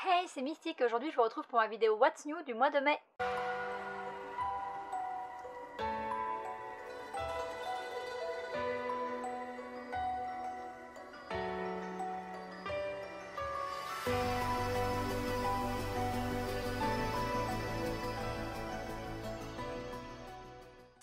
Hey, c'est Mystique, aujourd'hui je vous retrouve pour ma vidéo What's New du mois de mai.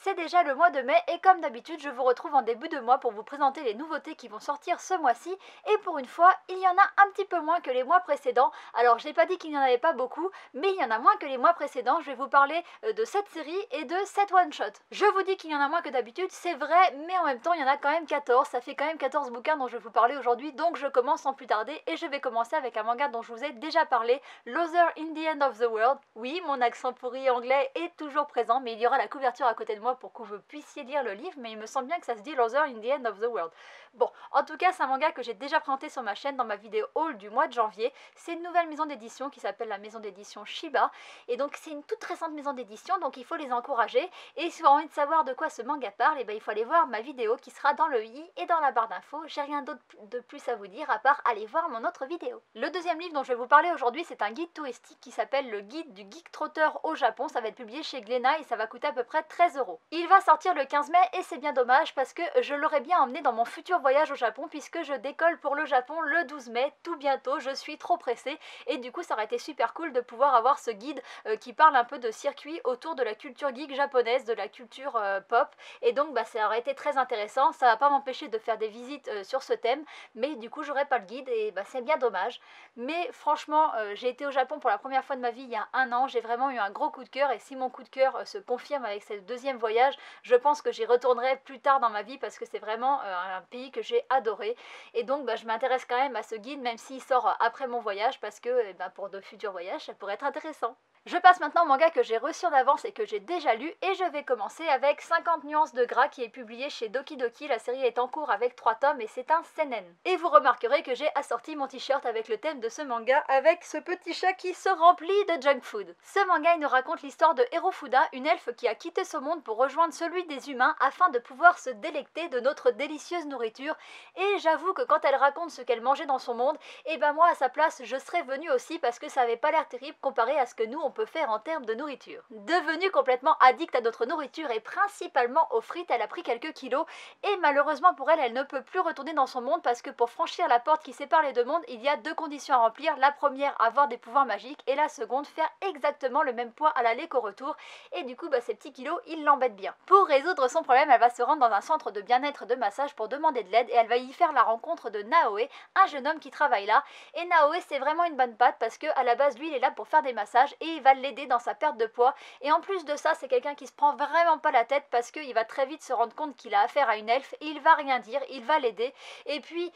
C'est déjà le mois de mai et comme d'habitude je vous retrouve en début de mois pour vous présenter les nouveautés qui vont sortir ce mois-ci et pour une fois il y en a un petit peu moins que les mois précédents. Alors je n'ai pas dit qu'il n'y en avait pas beaucoup mais il y en a moins que les mois précédents. Je vais vous parler de 7 séries et de 7 one-shots. Je vous dis qu'il y en a moins que d'habitude, c'est vrai, mais en même temps il y en a quand même 14, ça fait quand même 14 bouquins dont je vais vous parler aujourd'hui, donc je commence sans plus tarder et je vais commencer avec un manga dont je vous ai déjà parlé, Loser in the End of the World. Oui, mon accent pourri anglais est toujours présent mais il y aura la couverture à côté de moi pour que vous puissiez lire le livre, mais il me semble bien que ça se dit Loser in the End of the World. Bon, en tout cas, c'est un manga que j'ai déjà présenté sur ma chaîne dans ma vidéo haul du mois de janvier. C'est une nouvelle maison d'édition qui s'appelle la maison d'édition Shiba, et donc c'est une toute récente maison d'édition, donc il faut les encourager. Et si vous avez envie de savoir de quoi ce manga parle, et ben il faut aller voir ma vidéo qui sera dans le i et dans la barre d'infos. J'ai rien d'autre de plus à vous dire à part aller voir mon autre vidéo. Le deuxième livre dont je vais vous parler aujourd'hui, c'est un guide touristique qui s'appelle le guide du geek trotteur au Japon. Ça va être publié chez Glénat et ça va coûter à peu près 13 €. Il va sortir le 15 mai et c'est bien dommage parce que je l'aurais bien emmené dans mon futur voyage au Japon puisque je décolle pour le Japon le 12 mai, tout bientôt. Je suis trop pressée et du coup ça aurait été super cool de pouvoir avoir ce guide qui parle un peu de circuit autour de la culture geek japonaise, de la culture pop, et donc ça aurait été très intéressant. Ça va pas m'empêcher de faire des visites sur ce thème, mais du coup j'aurais pas le guide et c'est bien dommage. Mais franchement j'ai été au Japon pour la première fois de ma vie il y a un an, j'ai vraiment eu un gros coup de cœur et si mon coup de cœur se confirme avec ce deuxième voyage, je pense que j'y retournerai plus tard dans ma vie parce que c'est vraiment un pays que j'ai adoré. Et donc je m'intéresse quand même à ce guide même s'il sort après mon voyage parce que pour de futurs voyages ça pourrait être intéressant. Je passe maintenant au manga que j'ai reçu en avance et que j'ai déjà lu et je vais commencer avec 50 nuances de gras qui est publié chez Doki Doki. La série est en cours avec 3 tomes et c'est un seinen. Et vous remarquerez que j'ai assorti mon t-shirt avec le thème de ce manga avec ce petit chat qui se remplit de junk food. Ce manga il nous raconte l'histoire de Hirofuda, une elfe qui a quitté ce monde pour rejoindre celui des humains afin de pouvoir se délecter de notre délicieuse nourriture. Et j'avoue que quand elle raconte ce qu'elle mangeait dans son monde, et moi à sa place je serais venue aussi parce que ça avait pas l'air terrible comparé à ce que nous on peut faire en termes de nourriture. Devenue complètement addict à notre nourriture et principalement aux frites, elle a pris quelques kilos et malheureusement pour elle, elle ne peut plus retourner dans son monde parce que pour franchir la porte qui sépare les deux mondes, il y a 2 conditions à remplir. La première, avoir des pouvoirs magiques et la seconde, faire exactement le même poids à l'aller qu'au retour et du coup ces petits kilos, ils l'embêtent bien. Pour résoudre son problème, elle va se rendre dans un centre de bien-être de massage pour demander de l'aide et elle va y faire la rencontre de Naoe, un jeune homme qui travaille là. Et Naoe c'est vraiment une bonne patte parce que à la base lui il est là pour faire des massages et il va l'aider dans sa perte de poids et en plus de ça c'est quelqu'un qui se prend vraiment pas la tête parce qu'il va très vite se rendre compte qu'il a affaire à une elfe et il va rien dire, il va l'aider et puis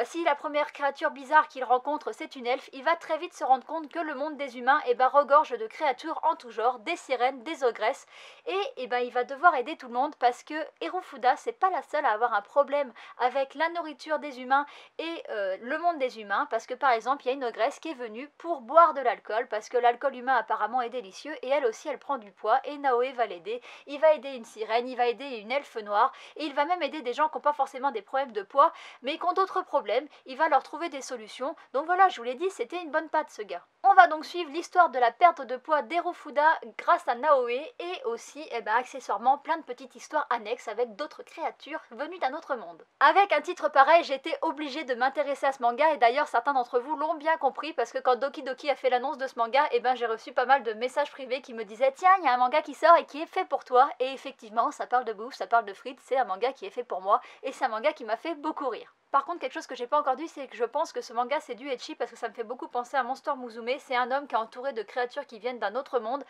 si la première créature bizarre qu'il rencontre c'est une elfe, il va très vite se rendre compte que le monde des humains regorge de créatures en tout genre, des sirènes, des ogresses et il va devoir aider tout le monde parce que Hirofuda c'est pas la seule à avoir un problème avec la nourriture des humains et le monde des humains parce que par exemple il y a une ogresse qui est venue pour boire de l'alcool parce que l'alcool humain apparemment est délicieux et elle aussi elle prend du poids et Naoe va l'aider. Il va aider une sirène, il va aider une elfe noire et il va même aider des gens qui n'ont pas forcément des problèmes de poids mais qui ont d'autres problèmes. Il va leur trouver des solutions. Donc voilà, je vous l'ai dit, c'était une bonne patte ce gars. On va donc suivre l'histoire de la perte de poids d'Hirofuda grâce à Naoe et aussi accessoirement plein de petites histoires annexes avec d'autres créatures venues d'un autre monde. Avec un titre pareil, j'étais obligée de m'intéresser à ce manga et d'ailleurs certains d'entre vous l'ont bien compris parce que quand Doki Doki a fait l'annonce de ce manga, j'ai reçu pas mal de messages privés qui me disaient tiens il y a un manga qui sort et qui est fait pour toi et effectivement ça parle de bouffe, ça parle de frites, c'est un manga qui est fait pour moi et c'est un manga qui m'a fait beaucoup rire. Par contre quelque chose que j'ai pas encore dit c'est que je pense que ce manga c'est du ecchi parce que ça me fait beaucoup penser à Monster Musume. C'est un homme qui est entouré de créatures qui viennent d'un autre monde.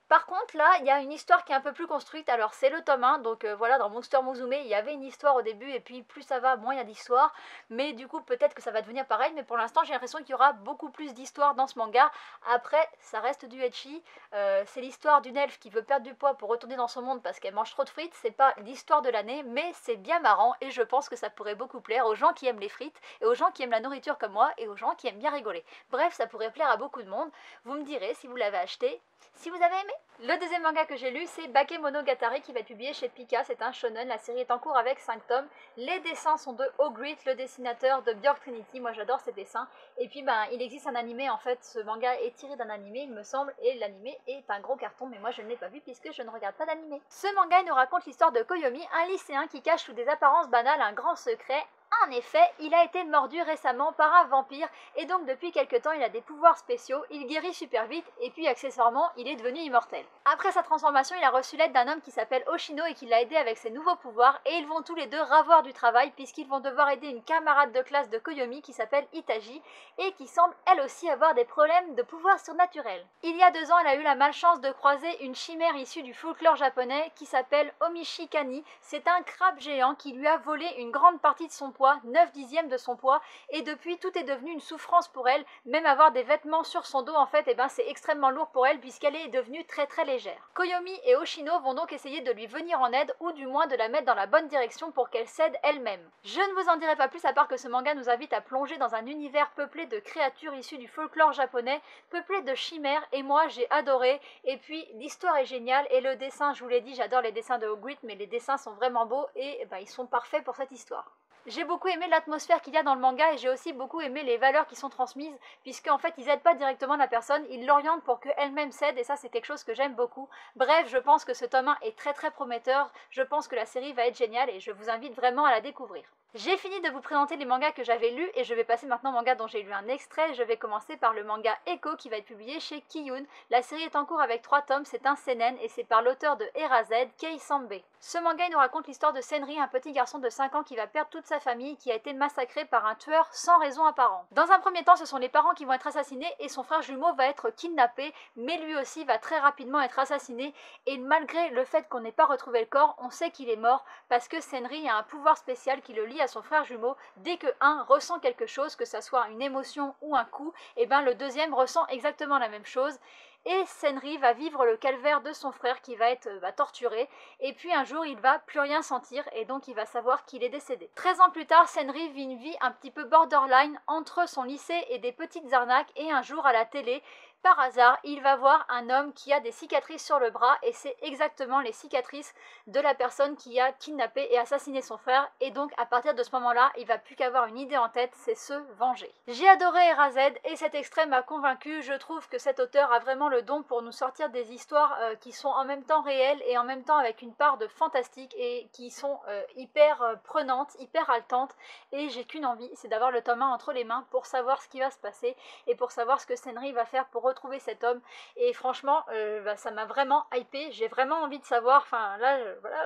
Par contre là il y a une histoire qui est un peu plus construite, alors c'est le tome 1 donc voilà, dans Monster Musume il y avait une histoire au début et puis plus ça va moins il y a d'histoire, mais du coup peut-être que ça va devenir pareil, mais pour l'instant j'ai l'impression qu'il y aura beaucoup plus d'histoire dans ce manga. Après ça reste du ecchi, c'est l'histoire d'une elfe qui veut perdre du poids pour retourner dans son monde parce qu'elle mange trop de frites, c'est pas l'histoire de l'année mais c'est bien marrant et je pense que ça pourrait beaucoup plaire aux gens qui aiment les frites et aux gens qui aiment la nourriture comme moi et aux gens qui aiment bien rigoler. Bref, ça pourrait plaire à beaucoup de monde, vous me direz si vous l'avez acheté, si vous avez aimé. Le deuxième manga que j'ai lu, c'est Bakemonogatari qui va être publié chez Pika. C'est un shonen, la série est en cours avec 5 tomes. Les dessins sont de Ogrit, le dessinateur de Björk Trinity. Moi j'adore ses dessins. Et puis il existe un animé en fait, ce manga est tiré d'un animé il me semble, et l'animé est un gros carton, mais moi je ne l'ai pas vu puisque je ne regarde pas d'animé. Ce manga il nous raconte l'histoire de Koyomi, un lycéen qui cache sous des apparences banales un grand secret. En effet, il a été mordu récemment par un vampire et donc depuis quelque temps il a des pouvoirs spéciaux, il guérit super vite et puis accessoirement il est devenu immortel. Après sa transformation, il a reçu l'aide d'un homme qui s'appelle Oshino et qui l'a aidé avec ses nouveaux pouvoirs et ils vont tous les deux ravoir du travail puisqu'ils vont devoir aider une camarade de classe de Koyomi qui s'appelle Itachi et qui semble elle aussi avoir des problèmes de pouvoirs surnaturels. Il y a 2 ans, elle a eu la malchance de croiser une chimère issue du folklore japonais qui s'appelle Omishikani. C'est un crabe géant qui lui a volé une grande partie de son poids, 9/10 de son poids, et depuis tout est devenu une souffrance pour elle, même avoir des vêtements sur son dos en fait, c'est extrêmement lourd pour elle puisqu'elle est devenue très légère. Koyomi et Oshino vont donc essayer de lui venir en aide ou du moins de la mettre dans la bonne direction pour qu'elle cède elle-même. Je ne vous en dirai pas plus à part que ce manga nous invite à plonger dans un univers peuplé de créatures issues du folklore japonais, peuplé de chimères et moi j'ai adoré et puis l'histoire est géniale et le dessin, je vous l'ai dit, j'adore les dessins de Ogrit mais les dessins sont vraiment beaux et ils sont parfaits pour cette histoire. J'ai beaucoup aimé l'atmosphère qu'il y a dans le manga et j'ai aussi beaucoup aimé les valeurs qui sont transmises puisque en fait ils aident pas directement la personne, ils l'orientent pour qu'elle-même cède et ça c'est quelque chose que j'aime beaucoup. Bref, je pense que ce tome 1 est très prometteur, je pense que la série va être géniale et je vous invite vraiment à la découvrir. J'ai fini de vous présenter les mangas que j'avais lus et je vais passer maintenant au manga dont j'ai lu un extrait. Je vais commencer par le manga Echo qui va être publié chez Kiyun. La série est en cours avec 3 tomes, c'est un seinen et c'est par l'auteur de Erazed, Kei Sambe. Ce manga il nous raconte l'histoire de Senri, un petit garçon de 5 ans qui va perdre toute sa famille, qui a été massacré par un tueur sans raison apparente. Dans un premier temps, ce sont les parents qui vont être assassinés et son frère jumeau va être kidnappé, mais lui aussi va très rapidement être assassiné et malgré le fait qu'on n'ait pas retrouvé le corps, on sait qu'il est mort parce que Senri a un pouvoir spécial qui le lie à son frère jumeau. Dès que un ressent quelque chose, que ça soit une émotion ou un coup, le deuxième ressent exactement la même chose. Et Senri va vivre le calvaire de son frère qui va être torturé et puis un jour il va plus rien sentir et donc il va savoir qu'il est décédé. 13 ans plus tard, Senri vit une vie un petit peu borderline entre son lycée et des petites arnaques et un jour à la télé, par hasard, il va voir un homme qui a des cicatrices sur le bras et c'est exactement les cicatrices de la personne qui a kidnappé et assassiné son frère et donc à partir de ce moment-là, il va plus qu'avoir une idée en tête, c'est se venger. J'ai adoré Erazed et cet extrait m'a convaincu, je trouve que cet auteur a vraiment le don pour nous sortir des histoires qui sont en même temps réelles et en même temps avec une part de fantastique et qui sont hyper prenantes, hyper haletantes et j'ai qu'une envie, c'est d'avoir le tome 1 entre les mains pour savoir ce qui va se passer et pour savoir ce que Senri va faire pour retrouver cet homme et franchement ça m'a vraiment hypé, j'ai vraiment envie de savoir,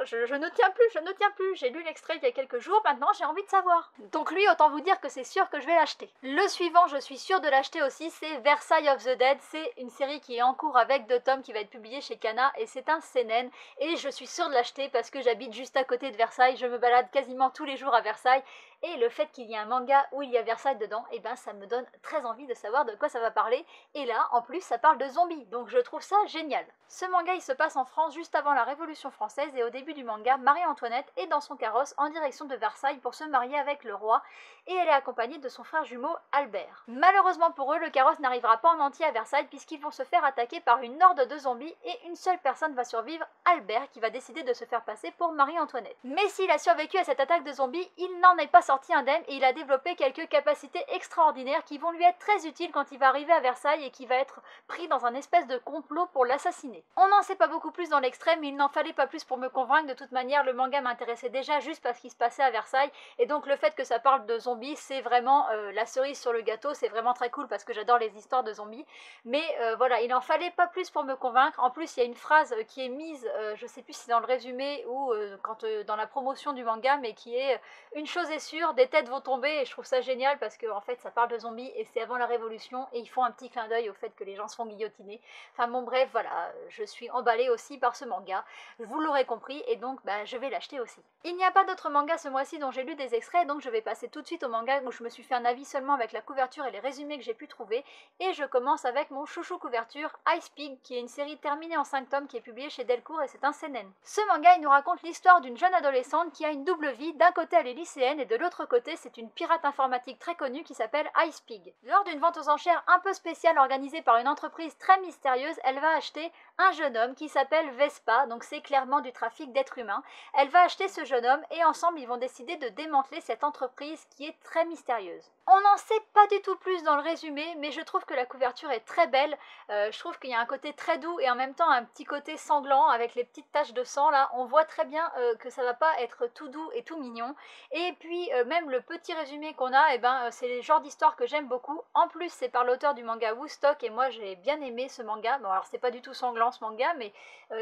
je ne tiens plus, j'ai lu l'extrait il y a quelques jours, maintenant j'ai envie de savoir. Donc lui, autant vous dire que c'est sûr que je vais l'acheter. Le suivant, je suis sûre de l'acheter aussi, c'est Versailles of the Dead, c'est une série qui est en cours avec 2 tomes qui va être publiée chez Kana et c'est un seinen et je suis sûre de l'acheter parce que j'habite juste à côté de Versailles, je me balade quasiment tous les jours à Versailles et le fait qu'il y ait un manga où il y a Versailles dedans, ça me donne très envie de savoir de quoi ça va parler et là en plus ça parle de zombies donc je trouve ça génial. Ce manga il se passe en France juste avant la Révolution française et au début du manga, Marie-Antoinette est dans son carrosse en direction de Versailles pour se marier avec le roi et elle est accompagnée de son frère jumeau Albert. Malheureusement pour eux, le carrosse n'arrivera pas en entier à Versailles puisqu'ils vont se faire attaquer par une horde de zombies et une seule personne va survivre, Albert, qui va décider de se faire passer pour Marie-Antoinette. Mais s'il a survécu à cette attaque de zombies, il n'en est pas sorti indemne et il a développé quelques capacités extraordinaires qui vont lui être très utiles quand il va arriver à Versailles et qui va être pris dans un espèce de complot pour l'assassiner. On n'en sait pas beaucoup plus dans l'extrait, mais il n'en fallait pas plus pour me convaincre. De toute manière, le manga m'intéressait déjà juste parce qu'il se passait à Versailles et donc le fait que ça parle de zombies, c'est vraiment la cerise sur le gâteau, c'est vraiment très cool parce que j'adore les histoires de zombies. Mais voilà, il n'en fallait pas plus pour me convaincre. En plus, il y a une phrase qui est mise, je sais plus si c'est dans le résumé ou dans la promotion du manga, mais qui est une chose est sûre, des têtes vont tomber et je trouve ça génial parce que en fait ça parle de zombies et c'est avant la Révolution et ils font un petit clin d'œil au fait que les gens se font guillotiner. Enfin bon bref, voilà, je suis emballée aussi par ce manga, vous l'aurez compris et donc je vais l'acheter aussi. Il n'y a pas d'autres mangas ce mois-ci dont j'ai lu des extraits donc je vais passer tout de suite au manga où je me suis fait un avis seulement avec la couverture et les résumés que j'ai pu trouver et je commence avec mon chouchou couverture Ice Pig qui est une série terminée en 5 tomes qui est publiée chez Delcourt et c'est un seinen. Ce manga il nous raconte l'histoire d'une jeune adolescente qui a une double vie, d'un côté elle est lycéenne et de l'autre côté, c'est une pirate informatique très connue qui s'appelle Ice Pig. Lors d'une vente aux enchères un peu spéciale organisée par une entreprise très mystérieuse, elle va acheter un jeune homme qui s'appelle Vespa, donc c'est clairement du trafic d'êtres humains. Elle va acheter ce jeune homme et ensemble ils vont décider de démanteler cette entreprise qui est très mystérieuse. On n'en sait pas du tout plus dans le résumé, mais je trouve que la couverture est très belle. Je trouve qu'il y a un côté très doux et en même temps un petit côté sanglant avec les petites taches de sang là. On voit très bien que ça va pas être tout doux et tout mignon. Et puis même le petit résumé qu'on a, c'est le genre d'histoire que j'aime beaucoup. En plus c'est par l'auteur du manga Woodstock et moi j'ai bien aimé ce manga. Bon alors c'est pas du tout sanglant ce manga, mais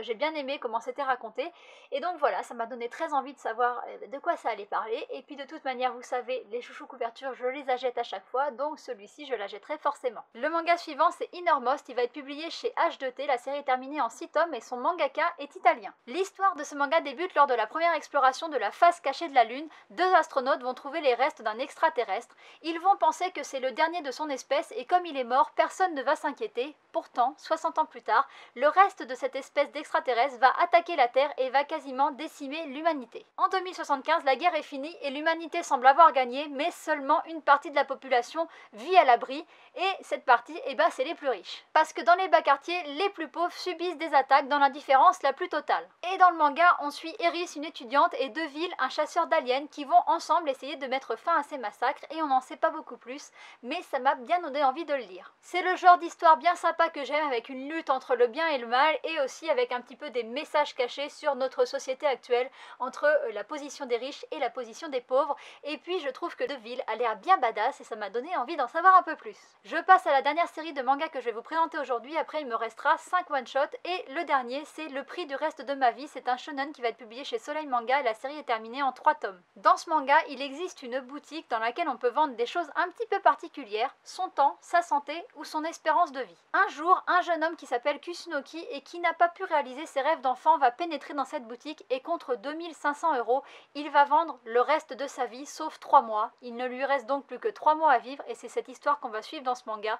j'ai bien aimé comment c'était raconté. Et donc voilà, ça m'a donné très envie de savoir de quoi ça allait parler. Et puis de toute manière, vous savez, les chouchous couvertures, je les achète à chaque fois, donc celui-ci je l'achèterai forcément. Le manga suivant c'est Innermost, il va être publié chez H2T, la série est terminée en 6 tomes et son mangaka est italien. L'histoire de ce manga débute lors de la première exploration de la face cachée de la Lune. Deux astronautes vont trouver les restes d'un extraterrestre. Ils vont penser que c'est le dernier de son espèce et comme il est mort, personne ne va s'inquiéter. Pourtant, 60 ans plus tard, le reste de cette espèce d'extraterrestre va attaquer la Terre et va quasiment décimer l'humanité. En 2075, la guerre est finie et l'humanité semble avoir gagné, mais seulement une partie de la population vit à l'abri et cette partie, c'est les plus riches. Parce que dans les bas quartiers, les plus pauvres subissent des attaques dans l'indifférence la plus totale. Et dans le manga, on suit Eris, une étudiante, et Deville, un chasseur d'aliens, qui vont ensemble essayer de mettre fin à ces massacres et on n'en sait pas beaucoup plus, mais ça m'a bien donné envie de le lire. C'est le genre d'histoire bien sympa que j'aime avec une lutte entre le bien et le mal et aussi avec un petit peu des messages cachés sur notre société actuelle entre la position des riches et la position des pauvres. Et puis je trouve que Deville a l'air bien badass et ça m'a donné envie d'en savoir un peu plus. Je passe à la dernière série de mangas que je vais vous présenter aujourd'hui, après il me restera 5 one-shots et le dernier c'est Le prix du reste de ma vie, c'est un shonen qui va être publié chez Soleil Manga et la série est terminée en 3 tomes. Dans ce manga, il existe une boutique dans laquelle on peut vendre des choses un petit peu particulières, son temps, sa santé ou son espérance de vie. Un jour, un jeune homme qui s'appelle Kusunoki et qui n'a pas pu réaliser ses rêves d'enfant va pénétrer dans cette boutique et contre 2500 €, il va vendre le reste de sa vie sauf 3 mois. Il ne lui reste donc plus que 3 mois à vivre et c'est cette histoire qu'on va suivre dans ce manga.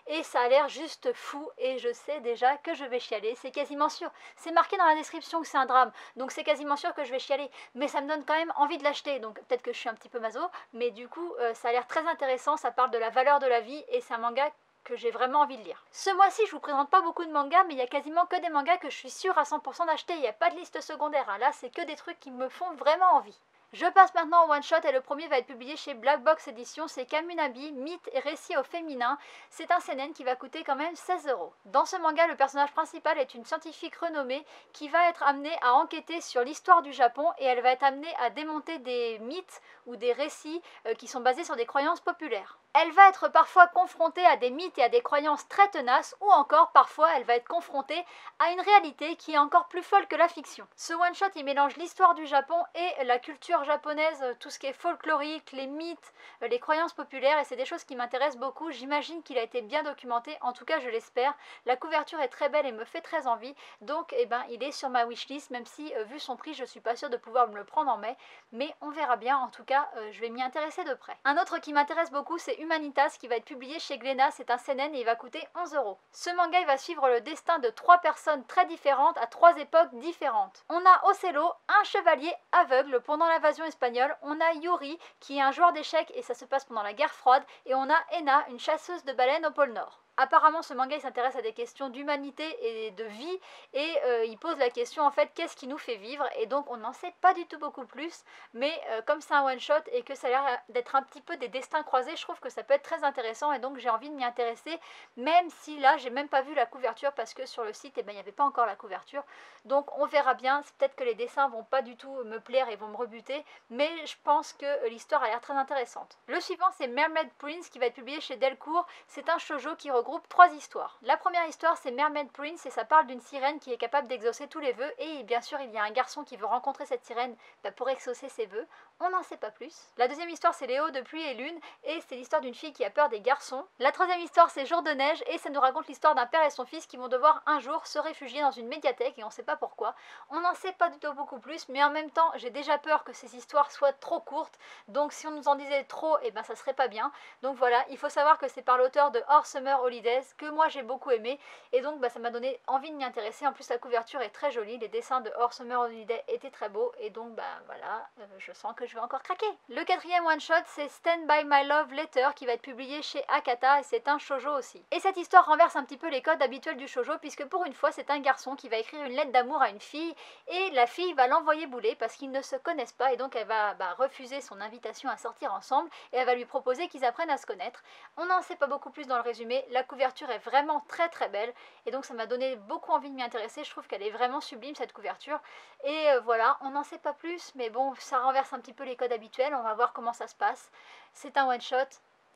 Et ça a l'air juste fou et je sais déjà que je vais chialer, c'est quasiment sûr. C'est marqué dans la description que c'est un drame, donc c'est quasiment sûr que je vais chialer. Mais ça me donne quand même envie de l'acheter, donc peut-être que je suis un petit peu maso, mais du coup ça a l'air très intéressant, ça parle de la valeur de la vie et c'est un manga que j'ai vraiment envie de lire. Ce mois-ci, je vous présente pas beaucoup de mangas, mais il y a quasiment que des mangas que je suis sûre à 100% d'acheter, il n'y a pas de liste secondaire, hein. Là c'est que des trucs qui me font vraiment envie. Je passe maintenant au one-shot et le premier va être publié chez Black Box Edition, c'est Kamunabi, mythe et récit au féminin. C'est un seinen qui va coûter quand même 16 €. Dans ce manga, le personnage principal est une scientifique renommée qui va être amenée à enquêter sur l'histoire du Japon et elle va être amenée à démonter des mythes ou des récits qui sont basés sur des croyances populaires. Elle va être parfois confrontée à des mythes et à des croyances très tenaces ou encore parfois elle va être confrontée à une réalité qui est encore plus folle que la fiction. Ce one-shot il mélange l'histoire du Japon et la culture japonaise, tout ce qui est folklorique, les mythes, les croyances populaires et c'est des choses qui m'intéressent beaucoup. J'imagine qu'il a été bien documenté, en tout cas je l'espère. La couverture est très belle et me fait très envie, donc il est sur ma wishlist même si vu son prix je suis pas sûre de pouvoir me le prendre en mai, mais on verra bien, en tout cas je vais m'y intéresser de près. Un autre qui m'intéresse beaucoup c'est Humanitas qui va être publié chez Glénat, c'est un seinen et il va coûter 11 €. Ce manga il va suivre le destin de 3 personnes très différentes à 3 époques différentes. On a Ocello, un chevalier aveugle pendant l'invasion espagnole, on a Yuri qui est un joueur d'échecs et ça se passe pendant la guerre froide et on a Ena, une chasseuse de baleines au pôle Nord. Apparemment ce manga il s'intéresse à des questions d'humanité et de vie et il pose la question en fait qu'est-ce qui nous fait vivre et donc on n'en sait pas du tout beaucoup plus mais comme c'est un one shot et que ça a l'air d'être un petit peu des destins croisés, je trouve que ça peut être très intéressant et donc j'ai envie de m'y intéresser même si là j'ai même pas vu la couverture parce que sur le site il n'y avait pas encore la couverture, donc on verra bien, peut-être que les dessins vont pas du tout me plaire et vont me rebuter mais je pense que l'histoire a l'air très intéressante. Le suivant c'est Mermaid Prince qui va être publié chez Delcourt, c'est un shoujo qui regroupe 3 histoires. La première histoire c'est Mermaid Prince et ça parle d'une sirène qui est capable d'exaucer tous les vœux et bien sûr il y a un garçon qui veut rencontrer cette sirène pour exaucer ses vœux. On n'en sait pas plus. La deuxième histoire c'est Léo de Pluie et Lune et c'est l'histoire d'une fille qui a peur des garçons. La troisième histoire c'est Jour de neige et ça nous raconte l'histoire d'un père et son fils qui vont devoir un jour se réfugier dans une médiathèque et on sait pas pourquoi. On n'en sait pas du tout beaucoup plus mais en même temps j'ai déjà peur que ces histoires soient trop courtes donc si on nous en disait trop ça serait pas bien. Donc voilà, il faut savoir que c'est par l'auteur de Hors Summer Holidays que moi j'ai beaucoup aimé et donc ça m'a donné envie de m'y intéresser. En plus la couverture est très jolie, les dessins de Our Summer Holiday étaient très beaux et donc voilà, je sens que je vais encore craquer. Le quatrième one shot c'est Stand By My Love Letter qui va être publié chez Akata et c'est un shoujo aussi. Et cette histoire renverse un petit peu les codes habituels du shoujo puisque pour une fois c'est un garçon qui va écrire une lettre d'amour à une fille et la fille va l'envoyer bouler parce qu'ils ne se connaissent pas et donc elle va refuser son invitation à sortir ensemble et elle va lui proposer qu'ils apprennent à se connaître. On n'en sait pas beaucoup plus dans le résumé, la couverture est vraiment très belle et donc ça m'a donné beaucoup envie de m'y intéresser, je trouve qu'elle est vraiment sublime cette couverture et voilà, on n'en sait pas plus mais bon ça renverse un petit peu les codes habituels, on va voir comment ça se passe. C'est un one shot,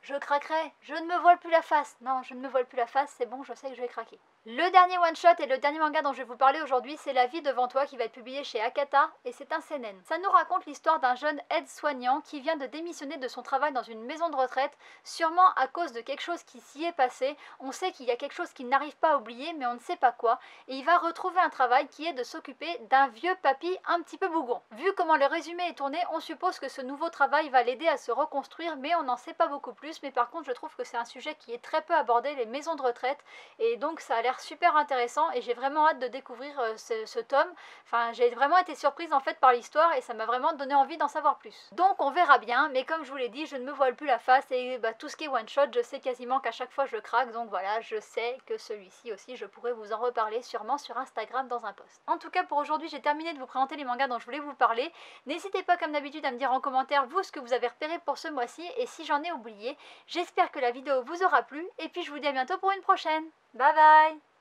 je craquerai, je ne me voile plus la face, non je ne me voile plus la face, c'est bon, je sais que je vais craquer. Le dernier one shot et le dernier manga dont je vais vous parler aujourd'hui, c'est La vie devant toi qui va être publié chez Akata et c'est un seinen. Ça nous raconte l'histoire d'un jeune aide-soignant qui vient de démissionner de son travail dans une maison de retraite, sûrement à cause de quelque chose qui s'y est passé. On sait qu'il y a quelque chose qu'il n'arrive pas à oublier mais on ne sait pas quoi et il va retrouver un travail qui est de s'occuper d'un vieux papy un petit peu bougon. Vu comment le résumé est tourné, on suppose que ce nouveau travail va l'aider à se reconstruire mais on n'en sait pas beaucoup plus, mais par contre je trouve que c'est un sujet qui est très peu abordé, les maisons de retraite, et donc ça a l'air super intéressant et j'ai vraiment hâte de découvrir ce tome. Enfin, j'ai vraiment été surprise en fait par l'histoire et ça m'a vraiment donné envie d'en savoir plus. Donc on verra bien, mais comme je vous l'ai dit, je ne me voile plus la face et tout ce qui est one shot, je sais quasiment qu'à chaque fois je craque, donc voilà, je sais que celui-ci aussi, je pourrais vous en reparler sûrement sur Instagram dans un post. En tout cas pour aujourd'hui, j'ai terminé de vous présenter les mangas dont je voulais vous parler. N'hésitez pas comme d'habitude à me dire en commentaire vous ce que vous avez repéré pour ce mois-ci et si j'en ai oublié. J'espère que la vidéo vous aura plu et puis je vous dis à bientôt pour une prochaine. Bye bye!